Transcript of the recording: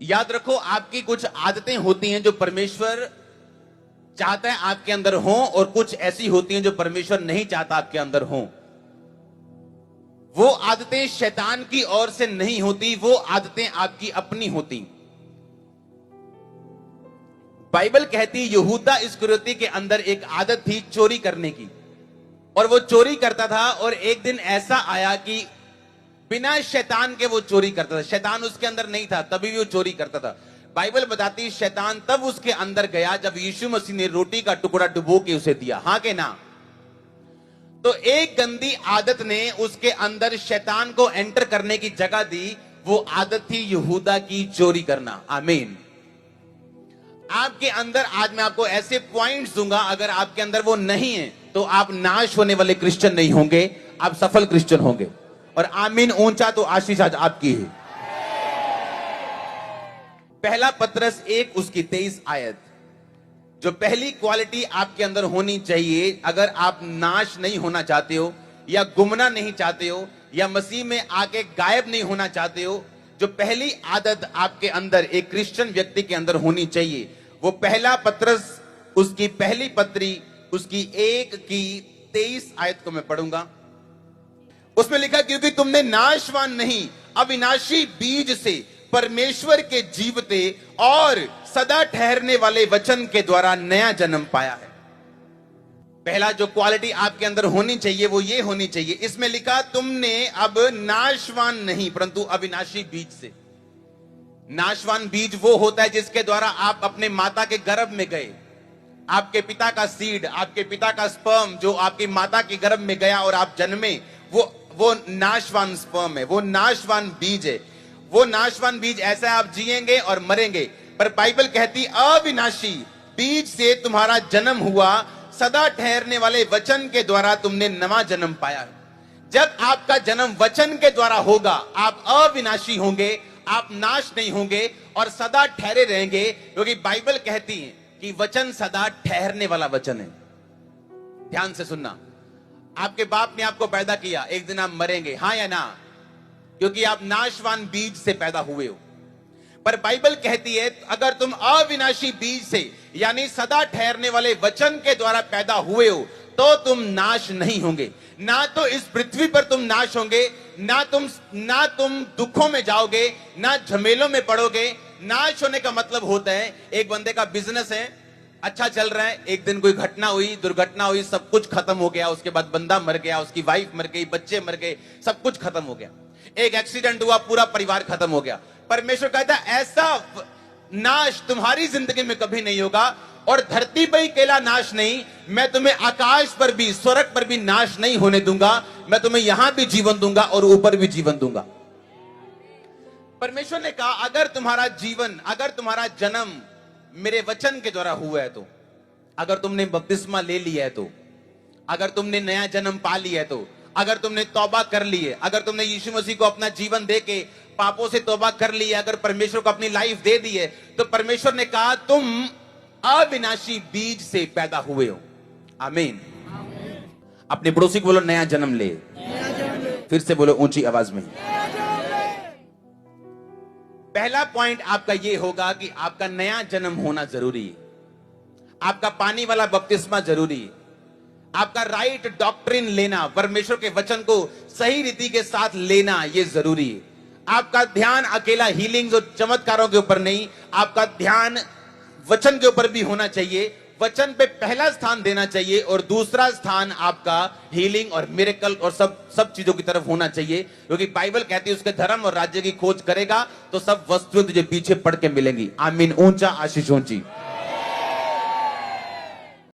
याद रखो, आपकी कुछ आदतें होती हैं जो परमेश्वर चाहता है आपके अंदर हो, और कुछ ऐसी होती हैं जो परमेश्वर नहीं चाहता आपके अंदर हो। वो आदतें शैतान की ओर से नहीं होती, वो आदतें आपकी अपनी होती। बाइबल कहती यहूदा इस्करियोती के अंदर एक आदत थी चोरी करने की, और वो चोरी करता था। और एक दिन ऐसा आया कि बिना शैतान के वो चोरी करता था। शैतान उसके अंदर नहीं था, तभी भी वो चोरी करता था। बाइबल बताती शैतान तब उसके अंदर गया जब यीशु मसीह ने रोटी का टुकड़ा डुबो के उसे दिया। हाँ के ना? तो एक गंदी आदत ने उसके अंदर शैतान को एंटर करने की जगह दी। वो आदत थी यहूदा की चोरी करना। आमीन। आपके अंदर आज मैं आपको ऐसे पॉइंट्स दूंगा, अगर आपके अंदर वो नहीं है तो आप नाश होने वाले क्रिश्चियन नहीं होंगे, आप सफल क्रिश्चियन होंगे। और आमीन ऊंचा तो आशीष आज आपकी है। पहला पत्रस 1 उसकी 23 आयत। जो पहली क्वालिटी आपके अंदर होनी चाहिए, अगर आप नाश नहीं होना चाहते हो, या गुमना नहीं चाहते हो, या मसीह में आके गायब नहीं होना चाहते हो, जो पहली आदत आपके अंदर एक क्रिश्चियन व्यक्ति के अंदर होनी चाहिए, वो पहला पत्रस उसकी पहली पत्री उसकी 1 की 23 आयत को मैं पढ़ूंगा। उसमें लिखा, क्योंकि तुमने नाशवान नहीं अविनाशी बीज से परमेश्वर के जीवते और सदा ठहरने वाले वचन के द्वारा नया जन्म पाया है। पहला जो क्वालिटी आपके अंदर होनी चाहिए वो ये होनी चाहिए। इसमें लिखा, तुमने अब नाशवान नहीं परंतु अविनाशी बीज से। नाशवान बीज वो होता है जिसके द्वारा आप अपने माता के गर्भ में गए। आपके पिता का सीड, आपके पिता का स्पर्म जो आपकी माता के गर्भ में गया और आप जन्मे, वो नाशवान स्पर्म है, वो नाशवान बीज है। वो नाशवान बीज ऐसा आप जिएंगे और मरेंगे। पर बाइबल कहती अविनाशी बीज से तुम्हारा जन्म हुआ, सदा ठहरने वाले वचन के द्वारा तुमने नवा जन्म पाया। जब आपका जन्म वचन के द्वारा होगा, आप अविनाशी होंगे, आप नाश नहीं होंगे और सदा ठहरे रहेंगे। क्योंकि बाइबल कहती है कि वचन सदा ठहरने वाला वचन है। ध्यान से सुनना, आपके बाप ने आपको पैदा किया, एक दिन आप मरेंगे, हाँ या ना? क्योंकि आप नाशवान बीज से पैदा हुए हो। पर बाइबल कहती है अगर तुम अविनाशी बीज से यानी सदा ठहरने वाले वचन के द्वारा पैदा हुए हो तो तुम नाश नहीं होंगे। ना तो इस पृथ्वी पर तुम नाश होंगे, ना तुम दुखों में जाओगे, ना झमेलों में पड़ोगे। नाश होने का मतलब होता है, एक बंदे का बिजनेस है, अच्छा चल रहा है, एक दिन कोई घटना हुई, दुर्घटना हुई, सब कुछ खत्म हो गया। उसके बाद बंदा मर गया, उसकी वाइफ मर गई, बच्चे मर गए, सब कुछ खत्म हो गया। एक एक्सीडेंट हुआ, पूरा परिवार खत्म हो गया। परमेश्वर कहता है ऐसा नाश तुम्हारी जिंदगी में कभी नहीं होगा। और धरती पर ही अकेला नाश नहीं, मैं तुम्हें आकाश पर भी, स्वर्ग पर भी नाश नहीं होने दूंगा। मैं तुम्हें यहां भी जीवन दूंगा और ऊपर भी जीवन दूंगा। परमेश्वर ने कहा अगर तुम्हारा जीवन, अगर तुम्हारा जन्म मेरे वचन के द्वारा हुआ है, तो अगर तुमने बपतिस्मा ले लिया है, तो अगर तुमने नया जन्म पा लिया है, तो अगर तुमने तौबा कर ली है, अगर तुमने यीशु मसीह को अपना जीवन देके पापों से तौबा कर ली है, अगर परमेश्वर को अपनी लाइफ दे दी है, तो परमेश्वर ने कहा तुम अविनाशी बीज से पैदा हुए हो। आमीन। अपने पड़ोसी को बोलो नया जन्म ले। फिर से बोलो ऊंची आवाज में। पहला पॉइंट आपका यह होगा कि आपका नया जन्म होना जरूरी है। आपका पानी वाला बपतिस्मा जरूरी है। आपका राइट डॉक्ट्रिन लेना, परमेश्वर के वचन को सही रीति के साथ लेना, यह जरूरी है। आपका ध्यान अकेला हीलिंग्स और चमत्कारों के ऊपर नहीं, आपका ध्यान वचन के ऊपर भी होना चाहिए। वचन पे पहला स्थान देना चाहिए और दूसरा स्थान आपका हीलिंग और मिरेकल और सब चीजों की तरफ होना चाहिए। क्योंकि बाइबल कहती है उसके धर्म और राज्य की खोज करेगा तो सब वस्तुएं तुझे पीछे पड़ के मिलेंगी। आमीन। ऊंचा आशीष ऊंची।